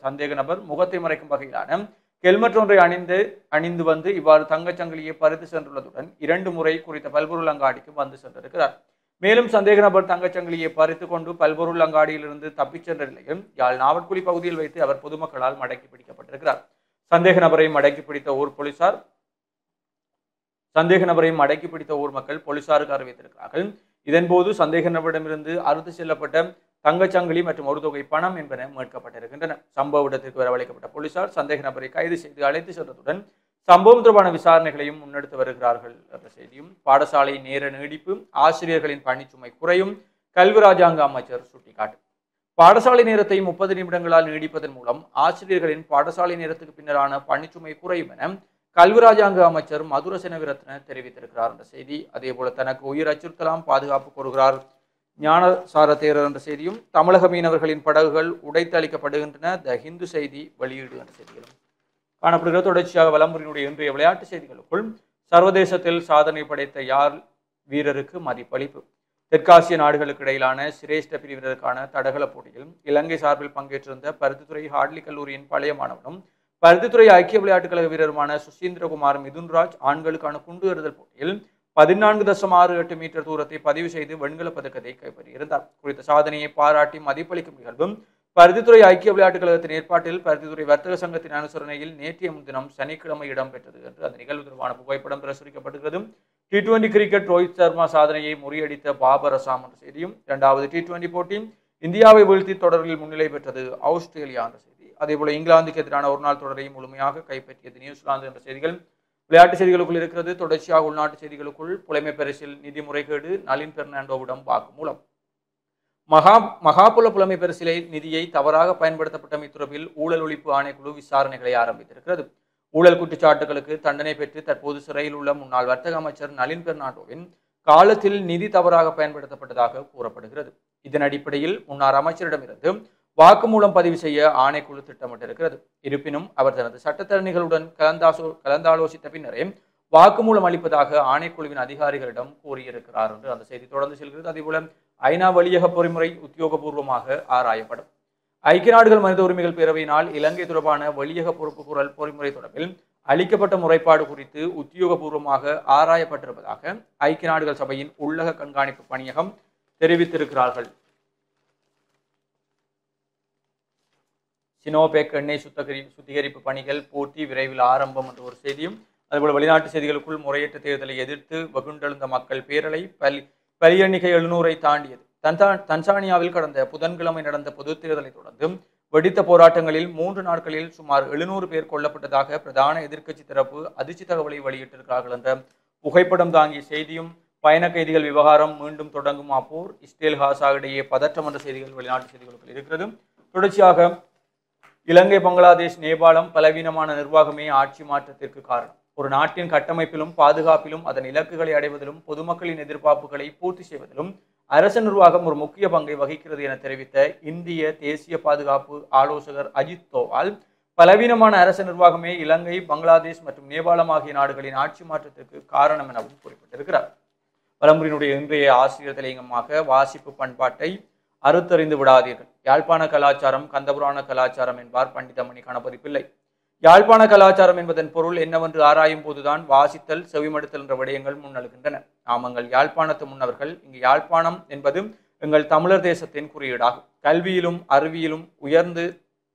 சந்தேக நபர் முகத்தை மறைக்கும் வகையிலான ஹெல்மெட் ஒன்றை அணிந்து வந்து இவ்வாறு தங்கச்சங்கிலியை பறித்து சென்றுள்ளதுடன் 2 முறை குறித்த பல்பொருள் அங்காடிக்கு வந்து சென்றிருக்கிறார். மேலும் சந்தேக நபர் தங்கச்சங்கிலியை பறித்து கொண்டு பல்பொருள் அங்காடியிலிருந்து தப்பிச் சென்ற நிலையில் யாழ் நாவற்குழி பகுதியில் வைத்து அவர் பொதுமக்களால் மடக்கி பிடிக்கப்பட்டிருக்கிறார். சந்தேக நபரை மடக்கி பிடித்த ஊர் மக்கள் போலீசாருக்கு அறிவித்திருக்கிறார்கள். இதன்போது சந்தேக நபரிடமிருந்து அறுத்து செல்லப்பட்ட தங்கச்சங்கிலி மற்றும் ஒரு தொகை பணம் என்பன மீட்கப்பட்டிருக்கின்றன. சம்பவ இடத்திற்கு வரவழைக்கப்பட்ட போலீசார் சந்தேக நபரை கைது செய்து அழைத்து சென்றதுடன் சம்பவம் தொடர்பான விசாரணைகளையும் முன்னெடுத்து வருகிறார்கள் என்ற செய்தியும். பாடசாலை நேர நீடிப்பு, ஆசிரியர்களின் பணிச்சுமை குறையும் கல்வி ராஜாங்க அமைச்சர் சுட்டிக்காட்டு. பாடசாலை நேரத்தை 30 நிமிடங்களால் நீடிப்பதன் மூலம் ஆசிரியர்களின் பாடசாலை நேரத்துக்கு பின்னரான பணிச்சுமை குறையும் என கல்வி ராஜாங்க அமைச்சர் மதுர செனவிரத்ன தெரிவித்திருக்கிறார் என்ற செய்தி. அதேபோல தனக்கு உயிர் அச்சுறுத்தலாம் பாதுகாப்பு கோருகிறார் ஞானசார தேரர் என்ற செய்தியும். தமிழக மீனவர்களின் படகுகள் உடைத்தளிக்கப்படுகின்றன த ஹிந்து செய்தி வெளியீடு என்ற செய்திகளும் காணப்படுகிறது. தொடர்ச்சியாக வலம்புரியினுடைய இன்றைய விளையாட்டு செய்திகளுக்குள் சர்வதேசத்தில் சாதனை படைத்த யாழ் வீரருக்கு மதிப்பளிப்பு. தெற்காசிய நாடுகளுக்கு இடையிலான சிரேஷ்ட பிரிவினருக்கான தடகள போட்டியில் இலங்கை சார்பில் பங்கேற்றிருந்த பருத்தித்துறை ஹார்ட்லி கல்லூரியின் பழைய மாணவனும் பருத்தித்துறை ஐக்கிய விளையாட்டுக் கழக வீரருமான சுசீந்திரகுமார் மிதுன்ராஜ் ஆண்களுக்கான குண்டு எறிதல் போட்டியில் 14.68 மீட்டர் தூரத்தை பதிவு செய்து வெண்கல பதக்கத்தை கைப்பற்றியிருந்தார். குறித்த சாதனையை பாராட்டி மதிப்பளிக்கும் நிகழ்வும் பருத்தித்துறை ஐக்கிய விளையாட்டுக் கழகத்தின் ஏற்பாட்டில் பருத்தித்துறை வர்த்தக சங்கத்தின் அனுசரணையில் நேற்றைய முன்தினம் சனிக்கிழமை இடம்பெற்றது என்று அந்த நிகழ்வு தொடர்பான புகைப்படம் பிரசுரிக்கப்பட்டிருக்கிறது. T20 கிரிக்கெட் ரோஹித் சர்மா சாதனையை முறியடித்த பாபர் அசாம் என்ற செய்தியும், இரண்டாவது T20 போட்டி இந்தியாவை வீழ்த்தி தொடரில் முன்னிலை பெற்றது ஆஸ்திரேலியா என்ற செய்தி, அதேபோல இங்கிலாந்துக்கு எதிரான ஒருநாள் தொடரை முழுமையாக கைப்பற்றியது நியூசிலாந்து என்ற செய்திகள் விளையாட்டு செய்திகளுக்குள் இருக்கிறது. தொடர்ச்சியாக உள்நாட்டு செய்திகளுக்குள் புலைமை பரிசில் நிதி முறைகேடு நளின் பெர்னாண்டோவிடம் வாக்குமூலம். மகாபுல புலமை பரிசிலை நிதியை தவறாக பயன்படுத்தப்பட்டமை தொடர்பில் ஊழல் ஒழிப்பு ஆணைக்குழு விசாரணைகளை ஆரம்பித்திருக்கிறது. ஊழல் குற்றச்சாட்டுகளுக்கு தண்டனை பெற்று தற்போது சிறையில் உள்ள முன்னாள் வர்த்தக அமைச்சர் நளின் பெர்னாண்டோவின் காலத்தில் நிதி தவறாக பயன்படுத்தப்பட்டதாக கூறப்படுகிறது. இதன் அடிப்படையில் முன்னாள் அமைச்சரிடமிருந்து வாக்குமூலம் பதிவு செய்ய ஆணைக்குழு திட்டமிட்டிருக்கிறது. இருப்பினும் அவர் தனது சட்டத்தரணிகளுடன் கலந்தாலோசித்த பின்னரே வாக்குமூலம் அளிப்பதாக ஆணைக்குழுவின் அதிகாரிகளிடம் கூறியிருக்கிறார் என்று அந்த செய்தி தொடர்ந்து செல்கிறது. அதேபோல ஐநா வழியக பொறிமுறை உத்தியோகபூர்வமாக ஆராயப்படும். ஐக்கிய நாடுகள் மனித உரிமைகள் பேரவையினால் இலங்கை தொடர்பான வழியக பொறுப்புக்கூறல் பொறிமுறை தொடர்பில் அளிக்கப்பட்ட முறைப்பாடு குறித்து உத்தியோகபூர்வமாக ஆராயப்பட்டிருப்பதாக ஐக்கிய நாடுகள் சபையின் உள்ளக கண்காணிப்பு பணியகம் தெரிவித்திருக்கிறார்கள். சினோபெக் எண்ணெய் சுத்திகரிப்பு பணிகள் போட்டி விரைவில் ஆரம்பம் என்ற ஒரு செய்தியும், அதுபோல வெளிநாட்டு செய்திகளுக்குள் முறையற்ற தேர்தலை எதிர்த்து வெகுண்டெழுந்த மக்கள் பேரலை பலி எண்ணிக்கை 700-ஐ தாண்டியது. தன்சானியாவில் கடந்த புதன்கிழமை நடந்த பொதுத் தேர்தலை தொடர்ந்து வெடித்த போராட்டங்களில் 3 நாட்களில் சுமார் 700 பேர் கொல்லப்பட்டதாக பிரதான எதிர்க்கட்சி தரப்பு அதிர்ச்சி தகவலை வெளியிட்டிருக்கிறார்கள் என்ற புகைப்படம் தாங்கிய செய்தியும், பயண கைதிகள் விவகாரம் மீண்டும் தொடங்கும் அப்போர் இஸ்ரேல் காசா இடையே பதற்றம் என்ற செய்திகள் வெளிநாட்டு செய்திகளுக்குள் இருக்கிறது. தொடர்ச்சியாக இலங்கை, பங்களாதேஷ், நேபாளம் பலவீனமான நிர்வாகமே ஆட்சி மாற்றத்திற்கு காரணம். ஒரு நாட்டின் கட்டமைப்பிலும் பாதுகாப்பிலும் அதன் இலக்குகளை அடைவதிலும் பொதுமக்களின் எதிர்பார்ப்புகளை பூர்த்தி செய்வதிலும் அரசு நிர்வாகம் ஒரு முக்கிய பங்கை வகிக்கிறது என தெரிவித்த இந்திய தேசிய பாதுகாப்பு ஆலோசகர் அஜித் தோவால், பலவீனமான அரசு நிர்வாகமே இலங்கை, பங்களாதேஷ் மற்றும் நேபாளம் ஆகிய நாடுகளின் ஆட்சி மாற்றத்திற்கு காரணம் எனவும் குறிப்பிட்டிருக்கிறார். வலம்புரியினுடைய இன்றைய ஆசிரியர் தலையங்கமாக வாசிப்பு பண்பாட்டை அறுத்தறிந்து விடாதீர்கள். யாழ்ப்பாண கலாச்சாரம் கந்தபுராண கலாச்சாரம் என்பார் பண்டிதமணி கணபதி பிள்ளை. யாழ்ப்பாண கலாச்சாரம் என்பதன் பொருள் என்னவென்று ஆராயும் போதுதான் வாசித்தல், செவிமடுத்தல் என்ற விடயங்கள் முன்னெழுகின்றன. நாமங்கள் யாழ்ப்பாணத்து முன்னவர்கள். இங்கு யாழ்ப்பாணம் என்பது எங்கள் தமிழர் தேசத்தின் குறியீடாகும். கல்வியிலும் அறிவியலும் உயர்ந்து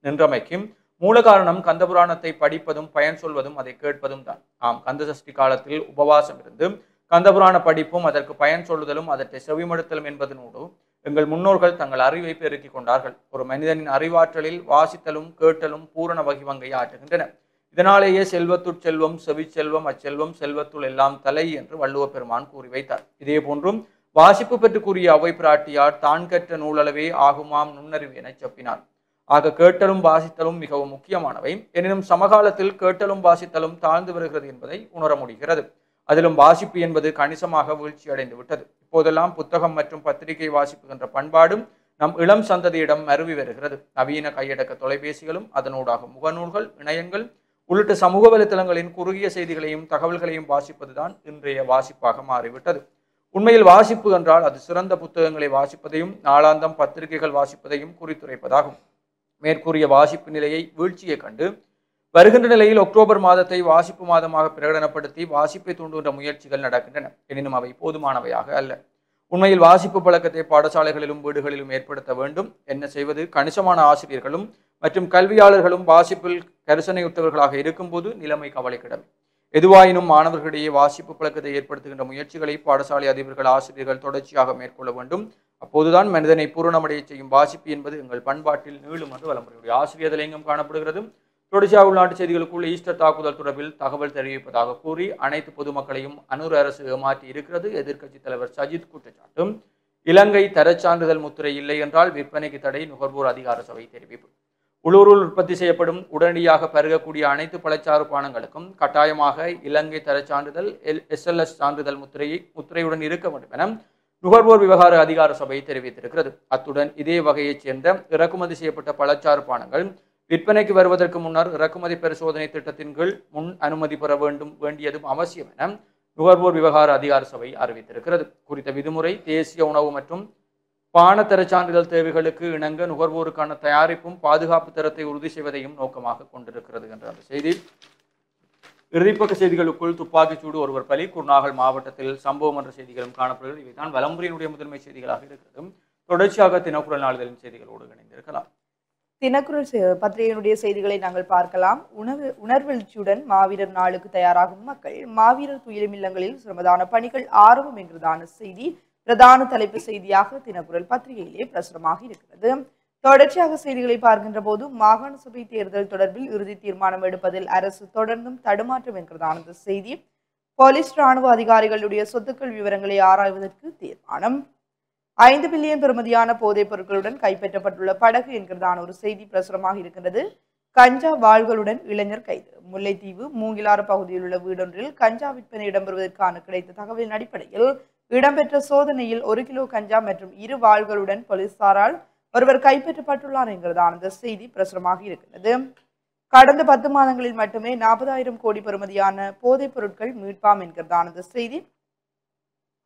நின்றமைக்கும் மூல காரணம் கந்தபுராணத்தை படிப்பதும் பயன் சொல்வதும் அதை கேட்பதும் தான். கந்த சஷ்டி காலத்தில் உபவாசம் இருந்து கந்தபுராண படிப்பும் அதற்கு பயன் சொல்லுதலும் அதற்கு செவிமடுத்தலும் என்பதனோடு எங்கள் முன்னோர்கள் தங்கள் அறிவை பெருக்கிக் கொண்டார்கள். ஒரு மனிதனின் அறிவாற்றலில் வாசித்தலும் கேட்டலும் பூரண வகிவங்கை ஆற்றுகின்றன. இதனாலேயே செல்வத்துட் செல்வம், செவிச்செல்வம், அச்செல்வம் செல்வத்துள் எல்லாம் தலை என்று வள்ளுவ பெருமான் கூறி வைத்தார். இதே போன்றும் வாசிப்பு பற்றி கூறிய அவை பிராட்டியார் தான் கற்ற நூலளவே ஆகுமாம் நுண்ணறிவு என செப்பினார். ஆக கேட்டலும் வாசித்தலும் மிகவும் முக்கியமானவை. எனினும் சமகாலத்தில் கேட்டலும் வாசித்தலும் தாழ்ந்து வருகிறது என்பதை உணர முடிகிறது. அதிலும் வாசிப்பு என்பது கணிசமாக வீழ்ச்சி அடைந்து விட்டது. இப்போதெல்லாம் புத்தகம் மற்றும் பத்திரிகை வாசிப்புகின்ற பண்பாடும் நம் இளம் சந்ததியிடம் மருவி வருகிறது. நவீன கையடக்க தொலைபேசிகளும் அதனூடாக முகநூல்கள், இணையங்கள் உள்ளிட்ட சமூக வலைத்தளங்களின் குறுகிய செய்திகளையும் தகவல்களையும் வாசிப்பதுதான் இன்றைய வாசிப்பாக மாறிவிட்டது. உண்மையில் வாசிப்பு என்றால் அது சிறந்த புத்தகங்களை வாசிப்பதையும் நாளாந்தம் பத்திரிகைகள் வாசிப்பதையும் குறித்துரைப்பதாகும். மேற்கூறிய வாசிப்பு நிலையை வீழ்ச்சியை கண்டு வருகின்ற நிலையில் அக்டோபர் மாதத்தை வாசிப்பு மாதமாக பிரகடனப்படுத்தி வாசிப்பை தூண்டுகின்ற முயற்சிகள் நடக்கின்றன. எனினும் அவை போதுமானவையாக அல்ல. உண்மையில் வாசிப்பு பழக்கத்தை பாடசாலைகளிலும் வீடுகளிலும் ஏற்படுத்த வேண்டும். என்ன செய்வது? கணிசமான ஆசிரியர்களும் மற்றும் கல்வியாளர்களும் வாசிப்பில் கரிசனையுற்றவர்களாக இருக்கும்போது நிலைமை கவலைக்கிடம். எதுவாயினும் மாணவர்களிடையே வாசிப்பு பழக்கத்தை ஏற்படுத்துகின்ற முயற்சிகளை பாடசாலை அதிபர்கள், ஆசிரியர்கள் தொடர்ச்சியாக மேற்கொள்ள வேண்டும். அப்போதுதான் மனிதனை பூரணமடைய செய்யும் வாசிப்பு என்பது எங்கள் பண்பாட்டில் நீளும் என்று வலம்புரியுடைய ஆசிரியர் தலையங்கம் காணப்படுகிறது. தொடர்ச்சியாக உள்நாட்டு செய்திகளுக்குள் ஈஸ்டர் தாக்குதல் தொடர்பில் தகவல் தெரிவிப்பதாக கூறி அனைத்து பொதுமக்களையும் அனூர் அரசு ஏமாற்றி இருக்கிறது. எதிர்க்கட்சித் தலைவர் சஜித் குற்றச்சாட்டும். இலங்கை தரச்சான்றிதழ் முத்திரை இல்லை என்றால் விற்பனைக்கு தடை, நுகர்வோர் அதிகார சபை தெரிவிப்பு. உள்ளூரில் உற்பத்தி செய்யப்படும் உடனடியாக பருகக்கூடிய அனைத்து பழச்சாறு பானங்களுக்கும் கட்டாயமாக இலங்கை தரச்சான்றிதழ் SLS சான்றிதழ் முத்திரையுடன் இருக்க வேண்டும் என நுகர்வோர் விவகார அதிகார சபை தெரிவித்திருக்கிறது. அத்துடன் இதே வகையைச் சேர்ந்த இறக்குமதி செய்யப்பட்ட பழச்சாறு பானங்கள் விற்பனைக்கு வருவதற்கு முன்னர் இறக்குமதி பரிசோதனை திட்டத்தின் கீழ் முன் அனுமதி பெற வேண்டியதும் அவசியம் என நுகர்வோர் விவகார அதிகார சபை அறிவித்திருக்கிறது. குறித்த விதிமுறை தேசிய உணவு மற்றும் பானத்தர சான்றிதழ் தேவைகளுக்கு இணங்க நுகர்வோருக்கான தயாரிப்பும் பாதுகாப்பு தரத்தை உறுதி செய்வதையும் நோக்கமாக கொண்டிருக்கிறது என்ற அந்த செய்தி. இறுதிப்பக்க செய்திகளுக்குள் துப்பாக்கிச்சூடு, ஒருவர் பலி, குருநாகல் மாவட்டத்தில் சம்பவம் என்ற செய்திகளும் காணப்படுகிறது. இவைதான் வலம்புரியினுடைய முதன்மை செய்திகளாக இருக்கிறது. தொடர்ச்சியாக தினக்குரல் நாளிதழின் செய்திகளோடு இணைந்திருக்கலாம். தினக்குரல் பத்திரிகையினுடைய செய்திகளை நாங்கள் பார்க்கலாம். உணர்வெழுச்சியுடன் மாவீரர் நாளுக்கு தயாராகும் மக்கள், மாவீரர் துயிலும் இல்லங்களில் சிரமதான பணிகள் ஆரம்பம் என்கிறதான செய்தி பிரதான தலைப்பு செய்தியாக தினக்குரல் பத்திரிகையிலே பிரசுரமாக இருக்கிறது. தொடர்ச்சியாக செய்திகளை பார்க்கின்ற போது மாகாண சபை தேர்தல் தொடர்பில் இறுதி தீர்மானம் எடுப்பதில் அரசு தொடர்ந்தும் தடுமாற்றம் என்கிறதான செய்தி. போலீஸ் ராணுவ அதிகாரிகளுடைய சொத்துக்கள் விவரங்களை ஆராய்வதற்கு தீர்மானம். 5 பில்லியன் பெறுமதியான போதைப் பொருட்களுடன் கைப்பற்றப்பட்டுள்ள படகு என்கிறதான ஒரு செய்தி பிரசுரமாக இருக்கின்றது. கஞ்சா வாள்களுடன் இளைஞர் கைது. முல்லைத்தீவு மூங்கிலாறு பகுதியில் உள்ள வீடொன்றில் கஞ்சா விற்பனை இடம்பெறுவதற்கான கிடைத்த தகவலின் அடிப்படையில் இடம்பெற்ற சோதனையில் 1 கிலோ கஞ்சா மற்றும் 2 வாள்களுடன் போலீசாரால் ஒருவர் கைப்பற்றப்பட்டுள்ளார் என்கிறதான இந்த செய்தி பிரசுரமாக இருக்கிறது. கடந்த 10 மாதங்களில் மட்டுமே 40,000 கோடி பெறுமதியான போதைப் பொருட்கள் மீட்பாம் என்கிறதான இந்த செய்தி.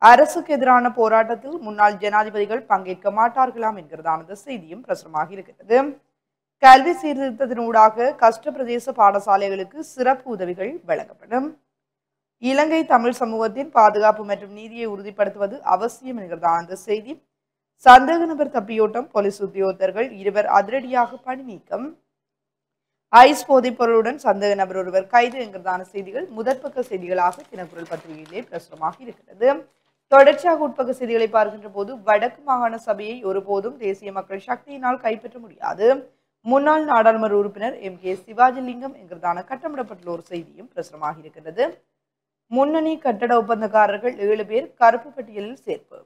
அரசுக்கு எதிரான போராட்டத்தில் முன்னாள் ஜனாதிபதிகள் பங்கேற்க மாட்டார்களாம் என்கிறதான இந்த செய்தியும் பிரசுரமாக இருக்கிறது. கல்வி சீர்திருத்தத்தினூடாக கஷ்ட பிரதேச பாடசாலைகளுக்கு சிறப்பு உதவிகள் வழங்கப்படும். இலங்கை தமிழ் சமூகத்தின் பாதுகாப்பு மற்றும் நீதியை உறுதிப்படுத்துவது அவசியம் என்கிறதான இந்த செய்தி. சந்தேக நபர் தப்பியோட்டம், போலீஸ் உத்தியோகத்தர்கள் 2 அதிரடியாக பணி நீக்கம். ஐஸ் போதைப் பொருளுடன் சந்தேக நபர் ஒருவர் கைது என்கிறதான செய்திகள் முதற்பக்க செய்திகளாக தினக்குரல் பத்திரிகையிலே பிரசுரமாக இருக்கிறது. தொடர்ச்சியாக உட்பக்க செய்திகளை பார்க்கின்ற போது வடக்கு மாகாண சபையை ஒருபோதும் தேசிய மக்கள் சக்தியினால் கைப்பற்ற முடியாது. முன்னாள் நாடாளுமன்ற உறுப்பினர் MK சிவாஜிலிங்கம் என்கிறதான கட்டமிடப்பட்டுள்ள ஒரு செய்தியும் பிரசுரமாக இருக்கிறது. முன்னணி கட்டட ஒப்பந்தக்காரர்கள் 7 பேர் கருப்பு பட்டியலில் சேர்ப்பு.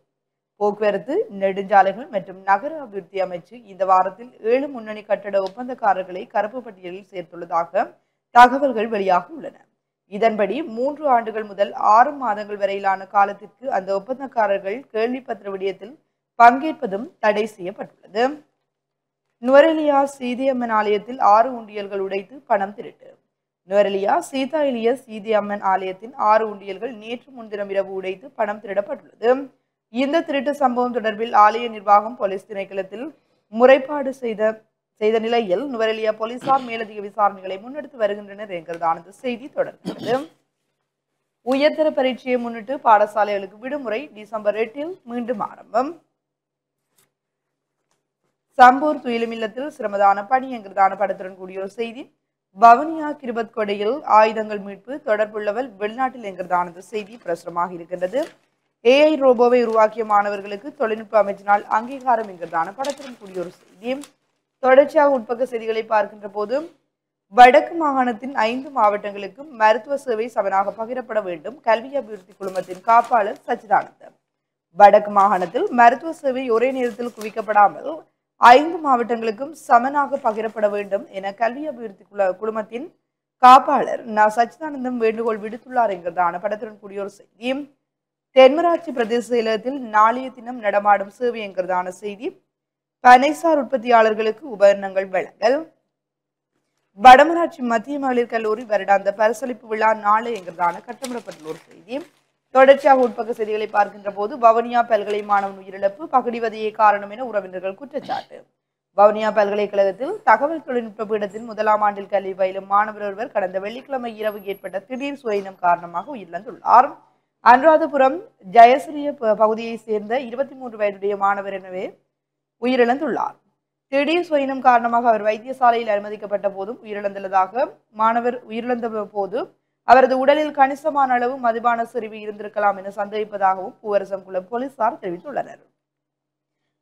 போக்குவரத்து, நெடுஞ்சாலைகள் மற்றும் நகர அபிவிருத்தி அமைச்சு இந்த வாரத்தில் 7 முன்னணி கட்டட ஒப்பந்தக்காரர்களை கருப்பு பட்டியலில் சேர்த்துள்ளதாக தகவல்கள் வெளியாக உள்ளன. இதன்படி 3 ஆண்டுகள் முதல் 6 மாதங்கள் வரையிலான காலத்திற்கு அந்த ஒப்பந்தக்காரர்கள் கேள்விப்பத்திர விடயத்தில் பங்கேற்பதும் தடை செய்யப்பட்டுள்ளது. நுவரெலியா சீதியம்மன் ஆலயத்தில் 6 உண்டியல்கள் உடைத்து பணம் திருட்டு. நுவரெலியா சீதா எலிய சீதியம்மன் ஆலயத்தின் 6 உண்டியல்கள் நேற்று முன்தினம் இரவு உடைத்து பணம் திருடப்பட்டுள்ளது. இந்த திருட்டு சம்பவம் தொடர்பில் ஆலய நிர்வாகம் போலீஸ் திணைக்களத்தில் முறைப்பாடு செய்த நிலையில் நுவரெலியா போலீசார் மேலதிக விசாரணைகளை முன்னெடுத்து வருகின்றனர் என்கிறதான செய்தி தொடர்கிறது. உயர்தர பரீட்சையை முன்னிட்டு பாடசாலைகளுக்கு விடுமுறை. டிசம்பர் 8 மீண்டும் ஆரம்பம். சம்பூர் துயிலும் இல்லத்தில் சிரமதான பணி என்கிறதான படத்துடன் கூடிய ஒரு செய்தி. வவுனியா கிருபத் கொடையில் ஆயுதங்கள் மீட்பு, தொடர்புள்ளவர் வெளிநாட்டில் என்கிறதான செய்தி பிரசுரமாக இருக்கின்றது. AI ரோபோவை உருவாக்கிய மாணவர்களுக்கு தொழில்நுட்ப அமைச்சினால் அங்கீகாரம் என்கிறதான படத்துடன் கூடிய ஒரு செய்தி. தொடர்ச்சியாக உட்பக்க செய்திகளை பார்க்கின்ற போது வடக்கு மாகாணத்தின் 5 மாவட்டங்களுக்கும் மருத்துவ சேவை சமனாக பகிரப்பட வேண்டும். கல்வி அபிவிருத்தி குழுமத்தின் காப்பாளர் சச்சிதானந்தம். வடக்கு மாகாணத்தில் மருத்துவ சேவை ஒரே நேரத்தில் குவிக்கப்படாமல் 5 மாவட்டங்களுக்கும் சமனாக பகிரப்பட வேண்டும் என கல்வி அபிவிருத்தி குழுமத்தின் காப்பாளர் சச்சிதானந்தம் வேண்டுகோள் விடுத்துள்ளார் என்கிறதான படத்துடன் கூடிய ஒரு செய்தி. தென்மராட்சி பிரதேச செயலகத்தில் நாளைய தினம் நடமாடும் சேவை என்கிறதான செய்தி. பனைசார் உற்பத்தியாளர்களுக்கு உபகரணங்கள் வழங்கல். வடமராட்சி மத்திய மகளிர் கல்லூரி வருடாந்த பரிசளிப்பு விழா நாளை என்கிறதான கட்டமிடப்பட்டுள்ள ஒரு செய்தி. தொடர்ச்சியாக உட்பக்க செய்திகளை பார்க்கின்ற போது வவுனியா பல்கலை மாணவன் உயிரிழப்பு, பகுடிவதையே காரணம் என உறவினர்கள் குற்றச்சாட்டு. வவுனியா பல்கலைக்கழகத்தில் தகவல் தொழில்நுட்ப பீடத்தின் 1ஆம் ஆண்டில் கல்வி பயிலும் மாணவர் ஒருவர் கடந்த வெள்ளிக்கிழமை இரவு ஏற்பட்ட திடீர் சுயினம் காரணமாக உயிரிழந்துள்ளார். அனுராதபுரம் ஜெயசிறிய பகுதியை சேர்ந்த 23 வயதுடைய மாணவர் எனவே உயிரிழந்துள்ளார். திடீர் சுயினம் காரணமாக அவர் வைத்தியசாலையில் அனுமதிக்கப்பட்ட போதும் உயிரிழந்துள்ளதாக மாணவர் உயிரிழந்த போது அவரது உடலில் கணிசமான அளவு மதுபான செறிவு இருந்திருக்கலாம் என சந்தேகிப்பதாகவும் பூவரசங்குளம் போலீசார் தெரிவித்துள்ளனர்.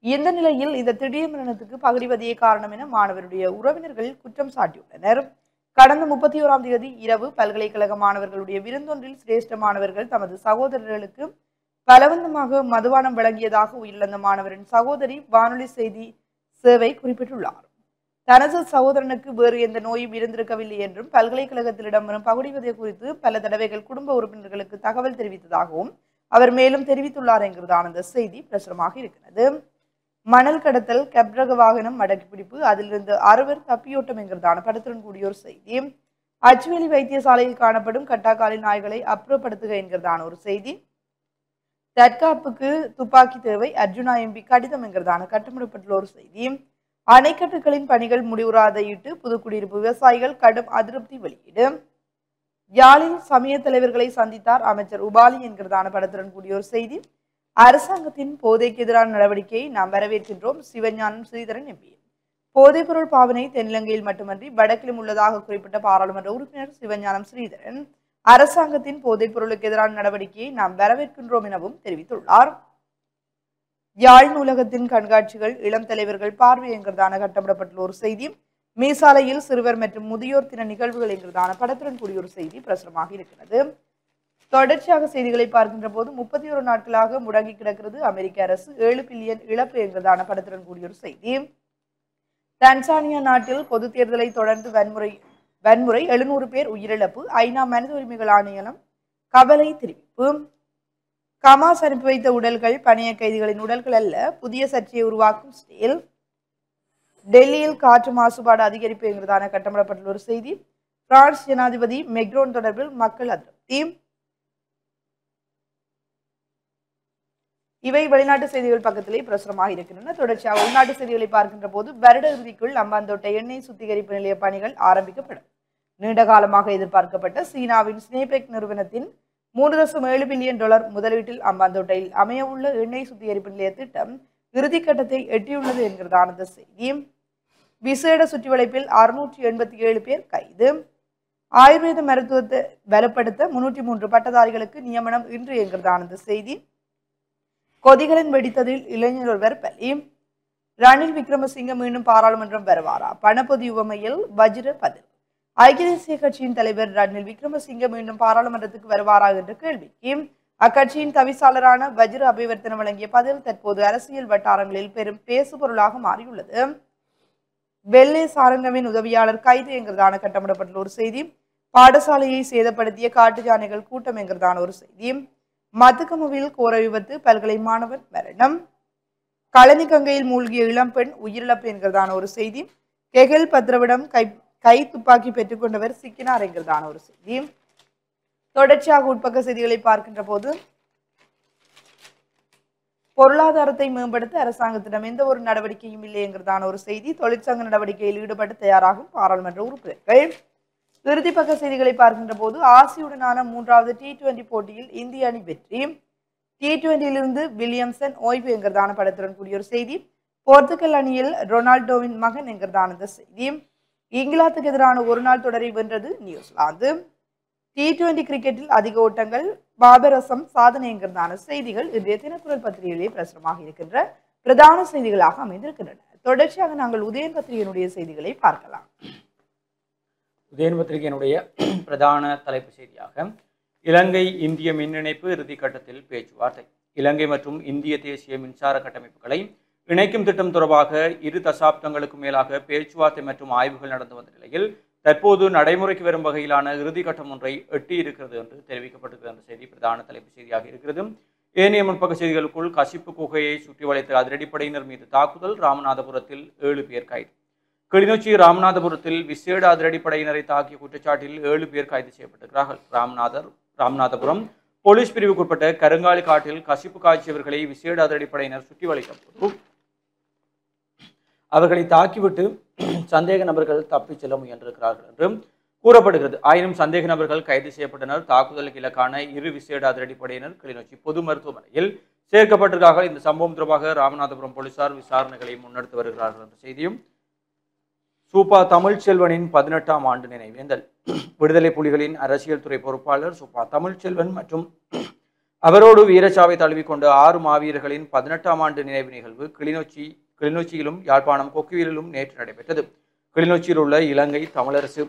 இந்த நிலையில் இந்த திடீர் மரணத்துக்கு பகுடிவதையே காரணம் என மாணவருடைய உறவினர்கள் குற்றம் சாட்டியுள்ளனர். கடந்த 31ஆம் தேதி இரவு பல்கலைக்கழக மாணவர்களுடைய விருந்தொன்றில் சிரேஷ்ட மாணவர்கள் தமது சகோதரர்களுக்கு பலவந்தமாக மதுபானம் வழங்கியதாக உயிரிழந்த மாணவரின் சகோதரி வானொலி செய்தி சேவை குறிப்பிட்டுள்ளார். தனது சகோதரனுக்கு வேறு எந்த நோயும் இருந்திருக்கவில்லை என்றும் பல்கலைக்கழகத்தில் இடம்பெறும் பகுடிவதை குறித்து பல தடவைகள் குடும்ப உறுப்பினர்களுக்கு தகவல் தெரிவித்ததாகவும் அவர் மேலும் தெரிவித்துள்ளார் என்கிறதான அந்த செய்தி பிரசுரமாக இருக்கிறது. மணல் கடத்தல், கப்ரக வாகனம் மடக்கிப்பிடிப்பு, அதிலிருந்து 6 தப்பியோட்டம் என்கிறதான படத்துடன் கூடிய ஒரு செய்தி. அச்சுவேலி வைத்தியசாலையில் காணப்படும் கட்டாக்காலி நாய்களை அப்புறப்படுத்துக என்கிறதான ஒரு செய்தி. தற்காப்புக்கு துப்பாக்கி தேவை, அர்ஜுனா MP கடிதம் என்கிறதான கட்டமிடப்பட்டுள்ள ஒரு செய்தி. அணைக்கட்டுகளின் பணிகள் முடிவுறாதையிட்டு புதுக்குடியிருப்பு விவசாயிகள் கடும் அதிருப்தி வெளியீடு. யாழில் சமய தலைவர்களை சந்தித்தார் அமைச்சர் உபாலி என்கிறதான படத்துடன் கூடிய ஒரு செய்தி. அரசாங்கத்தின் போதைக்கு எதிரான நடவடிக்கையை நாம் வரவேற்கின்றோம். சிவஞானம் ஸ்ரீதரன் MP. போதைப்பொருள் பாவனை தென்னிலங்கையில் மட்டுமன்றி வடக்கிலும் உள்ளதாக குறிப்பிட்ட பாராளுமன்ற உறுப்பினர் சிவஞானம் ஸ்ரீதரன் அரசாங்கத்தின் போதைப்பொருளுக்கு எதிரான நடவடிக்கையை நாம் வரவேற்கின்றோம் எனவும் தெரிவித்துள்ளார். யாழ் நூலகத்தின் கண்காட்சிகள் இளம் தலைவர்கள் பார்வை என்கிறதான கட்டமிடப்பட்டுள்ள ஒரு செய்தி, மீசாலையில் சிறுவர் மற்றும் முதியோர் தின நிகழ்வுகள் என்கிறதான படத்துடன் கூடிய ஒரு செய்தி பிரசுரமாக இருக்கிறது. தொடர்ச்சியாக செய்திகளை பார்க்கின்ற போது 31 நாட்களாக முடங்கி கிடக்கிறது அமெரிக்க அரசு, 7 பில்லியன் இழப்பு என்கிறதான படத்துடன் கூடிய ஒரு செய்தி. தன்சானியா நாட்டில் பொது தேர்தலை தொடர்ந்து வன்முறை 700 பேர் உயிரிழப்பு, ஐநா மனித உரிமைகள் ஆணையம் கவலை தெரிவிப்பு. கமாஸ் அனுப்பி வைத்த உடல்கள் பணிய கைதிகளின் உடல்கள் அல்ல, புதிய சர்ச்சையை உருவாக்கும் ஸ்டேல். டெல்லியில் காற்று மாசுபாடு அதிகரிப்பு என்கிறதான கட்டமிடப்பட்டுள்ள ஒரு செய்தி. பிரான்ஸ் ஜனாதிபதி மெக்ரோன் தொடர்பில் மக்கள் அதிருப்தி. இவை வெளிநாட்டு செய்திகள் பக்கத்திலே பிரசுரமாக இருக்கின்றன. தொடர்ச்சியாக உள்நாட்டு செய்திகளை பார்க்கின்ற போது வருட இறுதிக்குள் அம்பாந்தோட்டை எண்ணெய் சுத்திகரிப்பு நிலைய பணிகள் ஆரம்பிக்கப்படும். நீண்ட காலமாக எதிர்பார்க்கப்பட்ட சீனாவின் ஸ்னேபெக் நிறுவனத்தின் $3.7 பில்லியன் முதலீட்டில் அம்பாந்தோட்டையில் அமையவுள்ள எண்ணெய் சுத்திகரிப்பு நிலைய திட்டம் இறுதிக்கட்டத்தை எட்டியுள்ளது என்கிறதான செய்தி. விசேட சுற்றிவளைப்பில் 687 பேர் கைது. ஆயுர்வேத மருத்துவத்தை பலப்படுத்த 303 பட்டதாரிகளுக்கு நியமனம் இன்று என்கிறதான செய்தி. கொதிகலன் வெடித்ததில் இளைஞர் ஒருவர் பலி. ரணில் விக்ரமசிங்க மீண்டும் பாராளுமன்றம் வருவாரா? பணப்பொதி உவமையில் வஜ்ர பதில். ஐக்கிய தேசிய கட்சியின் தலைவர் ரணில் விக்ரமசிங்க மீண்டும் பாராளுமன்றத்துக்கு வருவாரா என்ற கேள்விக்கு அக்கட்சியின் தவிசாளரான வஜ்ர அபிவர்த்தன வழங்கிய பதில் தற்போது அரசியல் வட்டாரங்களில் பெரும் பேசுபொருளாக மாறியுள்ளது. வெள்ளை சாரங்கவின் உதவியாளர் கைது என்கிறதான கட்டமிடப்பட்டுள்ள ஒரு செய்தி. பாடசாலையை சேதப்படுத்திய காட்டு யானைகள் கூட்டம் என்கிறதான ஒரு செய்தி. மதுக்கமுவில் கோர விபத்து, பல்கலை மாணவர் மரணம். களனி கங்கையில் மூழ்கிய இளம்பெண் உயிரிழப்பு என்கிறதான ஒரு செய்தி. கெகல் பத்ரவிடம் கை துப்பாக்கி பெற்றுக்கொண்டவர் சிக்கினார் என்கிறதான ஒரு செய்தி. தொடர்ச்சியாக உட்பக்க செய்திகளை பார்க்கின்ற போது பொருளாதாரத்தை மேம்படுத்த அரசாங்கத்திடம் எந்த ஒரு நடவடிக்கையும் இல்லை என்கிறதான ஒரு செய்தி. தொழிற்சங்க நடவடிக்கையில் ஈடுபட தயாராகும் பாராளுமன்ற உறுப்பினர்கள். இறுதி பக்க செய்திகளை பார்க்கின்ற போது ஆசியுடனான 3வது T20 போட்டியில் இந்திய அணி வெற்றி. T20யிலிருந்து வில்லியம்சன் ஓய்வு என்கிறதான படத்துடன் கூடிய ஒரு செய்தி. போர்த்துகல் அணியில் ரொனால்டோவின் மகன் என்கிறதான செய்தி. இங்கிலாந்துக்கு எதிரான ஒரு நாள் தொடரை வென்றது நியூசிலாந்து. T20 கிரிக்கெட்டில் அதிக ஓட்டங்கள், பாபரசம் சாதனை என்கிறதான செய்திகள் இன்றைய தினக்குரல் பத்திரிகையிலே பிரசுரமாக இருக்கின்ற பிரதான செய்திகளாக அமைந்திருக்கின்றன. தொடர்ச்சியாக நாங்கள் உதயன் பத்திரிகையினுடைய செய்திகளை பார்க்கலாம். உதயன் பத்திரிகையினுடைய பிரதான தலைப்பு செய்தியாக இலங்கை இந்திய மின் இணைப்பு இறுதிக்கட்டத்தில் பேச்சுவார்த்தை. இலங்கை மற்றும் இந்திய தேசிய மின்சார கட்டமைப்புகளை இணைக்கும் திட்டம் தொடர்பாக 2 தசாப்தங்களுக்கு மேலாக பேச்சுவார்த்தை மற்றும் ஆய்வுகள் நடந்து வந்த நிலையில் தற்போது நடைமுறைக்கு வரும் வகையிலான இறுதிக்கட்டம் ஒன்றை எட்டியிருக்கிறது என்று தெரிவிக்கப்பட்டிருக்கிற அந்த செய்தி பிரதான தலைப்பு செய்தியாக இருக்கிறது. ஏனைய முன்பக்க செய்திகளுக்குள் கசிப்பு குகையை சுற்றி வளைத்த அதிரடிப்படையினர் மீது தாக்குதல், ராமநாதபுரத்தில் 7 பேர் கைது. கிளிநொச்சி ராமநாதபுரத்தில் விசேட அதிரடிப்படையினரை தாக்கிய குற்றச்சாட்டில் 7 பேர் கைது செய்யப்பட்டிருக்கிறார்கள். ராமநாதபுரம் போலீஸ் பிரிவுக்குட்பட்ட கருங்காலி காட்டில் கசிப்பு காய்ச்சியவர்களை விசேட அதிரடிப்படையினர் சுற்றி வளைத்த போது அவர்களை தாக்கிவிட்டு சந்தேக நபர்கள் தப்பிச் செல்ல முயன்றிருக்கிறார்கள் என்றும் கூறப்படுகிறது. ஆயினும் சந்தேக நபர்கள் கைது செய்யப்பட்டனர். தாக்குதலுக்கு இலக்கான 2 விசேட அதிரடிப்படையினர் கிளிநொச்சி பொது மருத்துவமனையில் சேர்க்கப்பட்டிருக்கிறார்கள். இந்த சம்பவம் தொடர்பாக ராமநாதபுரம் போலீசார் விசாரணைகளை முன்னெடுத்து வருகிறார்கள் என்ற செய்தியும். சூப்பா தமிழ்ச்செல்வனின் 18ஆம் ஆண்டு நினைவேந்தல். விடுதலை புலிகளின் அரசியல் துறை பொறுப்பாளர் சூப்பா தமிழ்ச்செல்வன் மற்றும் அவரோடு வீரச்சாவை தழுவிக்கொண்ட 6 மாவீரர்களின் 18ஆம் ஆண்டு நினைவு நிகழ்வு கிளிநொச்சியிலும் யாழ்ப்பாணம் கொக்குவிலும் நேற்று நடைபெற்றது. கிளிநொச்சியில் உள்ள இலங்கை தமிழரசு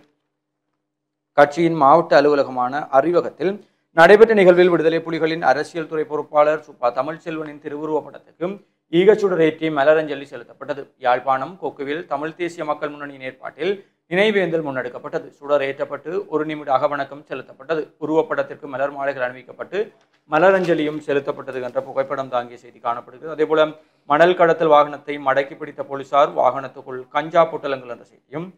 கட்சியின் மாவட்ட அலுவலகமான அறிவகத்தில் நடைபெற்ற நிகழ்வில் விடுதலை புலிகளின் அரசியல் துறை பொறுப்பாளர் சூப்பா தமிழ்ச்செல்வனின் திருவுருவ படத்துக்கு ஈகச்சுடரேற்றி மலரஞ்சலி செலுத்தப்பட்டது. யாழ்ப்பாணம் கொக்குவில் தமிழ் தேசிய மக்கள் முன்னணியின் ஏற்பாட்டில் நினைவேந்தல் முன்னெடுக்கப்பட்டது. சுடர் ஏற்றப்பட்டு 1 நிமிட அகவணக்கம் செலுத்தப்பட்டது. உருவப்படத்திற்கு மலர் மாலைகள் அணிவிக்கப்பட்டு மலரஞ்சலியும் செலுத்தப்பட்டது என்ற புகைப்படம் தாங்கிய செய்தி காணப்படுகிறது. அதேபோல மணல் கடத்தல் வாகனத்தை மடக்கி பிடித்த போலீசார் வாகனத்துக்குள் கஞ்சா பொட்டலங்கள் என்ற செய்தியும்,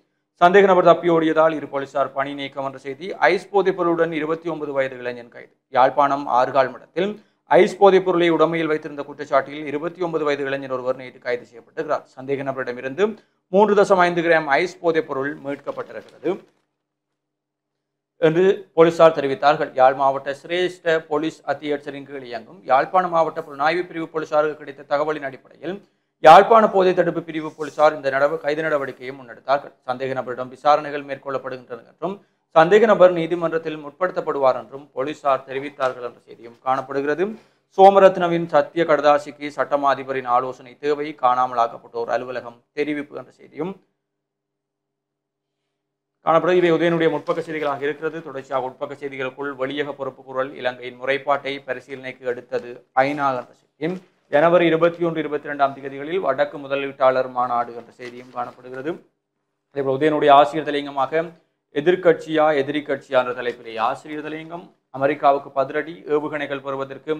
சந்தேக நபர் தப்பியோடியதால் 2 போலீசார் பணி நீக்கம் என்ற செய்தி, ஐஸ் போதைப் பொருளுடன் 29 வயது இளைஞன் கைது. யாழ்ப்பாணம் ஆறுகால் மடத்தில் ஐஸ் போதைப் பொருளை உடமையில் வைத்திருந்த குற்றச்சாட்டில் 29 வயது இளைஞர் ஒருவர் நேற்று கைது செய்யப்பட்டிருக்கிறார். சந்தேக நபரிடமிருந்து 3.5 கிராம் ஐஸ் போதைப் பொருள் மீட்கப்பட்டிருக்கிறது என்று போலீசார் தெரிவித்தார்கள். யாழ் மாவட்ட சிரேஷ்ட போலீஸ் அத்தியட்சரின் கீழ் இயங்கும் யாழ்ப்பாணம் மாவட்ட புலனாய்வு பிரிவு போலீசாருக்கு கிடைத்த தகவலின் அடிப்படையில் யாழ்ப்பாண போதை தடுப்பு பிரிவு போலீசார் இந்த கைது நடவடிக்கையை முன்னெடுத்தார்கள். சந்தேக நபரிடம் விசாரணைகள் மேற்கொள்ளப்படுகின்றன என்றும் சந்தேக நபர் நீதிமன்றத்தில் முற்படுத்தப்படுவார் என்றும் போலீசார் தெரிவித்தார்கள் என்ற செய்தியும் காணப்படுகிறது. சோமரத்னவின் சத்திய கடதாசிக்கு சட்டமா அதிபரின் ஆலோசனை தேவை, காணாமலாக்கப்பட்டோர் அலுவலகம் தெரிவிப்பு என்ற செய்தியும் காணப்படுகிறது. இவை உதயனுடைய முற்பக்க செய்திகளாக இருக்கிறது. தொடர்ச்சியாக உட்பக்க செய்திகளுக்குள் வெளியக பொறுப்பு குரல் இலங்கையின் முறைப்பாட்டை பரிசீலனைக்கு எடுத்தது ஐநா என்ற செய்தியும், ஜனவரி 21, 22 தேதிகளில் வடக்கு முதலீட்டாளர் மாநாடு என்ற செய்தியும் காணப்படுகிறது. அதேபோல் உதயனுடைய ஆசிரியர் தலையங்கமாக எதிர்கட்சியா எதிரி கட்சியா என்ற தலைப்பிலே ஆசிரியர் தலையங்கம், அமெரிக்காவுக்கு பதிலடி, ஏவுகணைகள் பெறுவதற்கு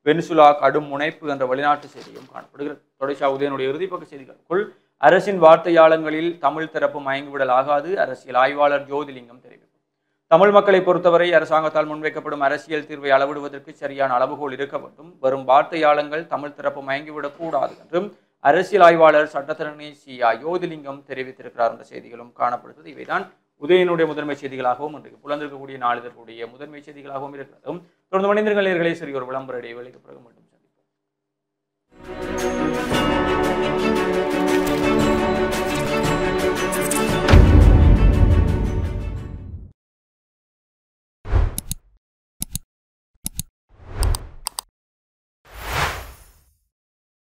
வெனிசுலா கடும் முனைப்பு என்ற வெளிநாட்டு செய்தியும் காணப்படுகிறது. தொடர்ச்சியாக உதயனுடைய இறுதிப்பக்க செய்திகளுக்குள் அரசின் வார்த்தையாளங்களில் தமிழ் தரப்பு மயங்கிவிடல் ஆகாது, அரசியல் ஆய்வாளர் ஜோதிலிங்கம் தெரிவிப்பு. தமிழ் மக்களை பொறுத்தவரை அரசாங்கத்தால் முன்வைக்கப்படும் அரசியல் தீர்வை அளவிடுவதற்கு சரியான அளவுகோல் இருக்க வேண்டும். வெறும் வார்த்தையாளங்கள் தமிழ் தரப்பு மயங்கிவிடக் கூடாது என்றும் அரசியல் ஆய்வாளர் சட்டத்தரணி சி.ஆ. யோதிலிங்கம் தெரிவித்திருக்கிறார் என்ற செய்திகளும் காணப்படுகிறது. இவைதான் உதயனுடைய முதன்மை செய்திகளாகவும் இன்றைக்கு புலந்திருக்கக்கூடிய நாளிதழ்களுடைய முதன்மை செய்திகளாகவும் இருக்கிறது. தொடர்ந்து மனிதர்கள் நேயர்களே, சிறிய ஒரு விளம்பர இடைவேளைக்கு பிறகு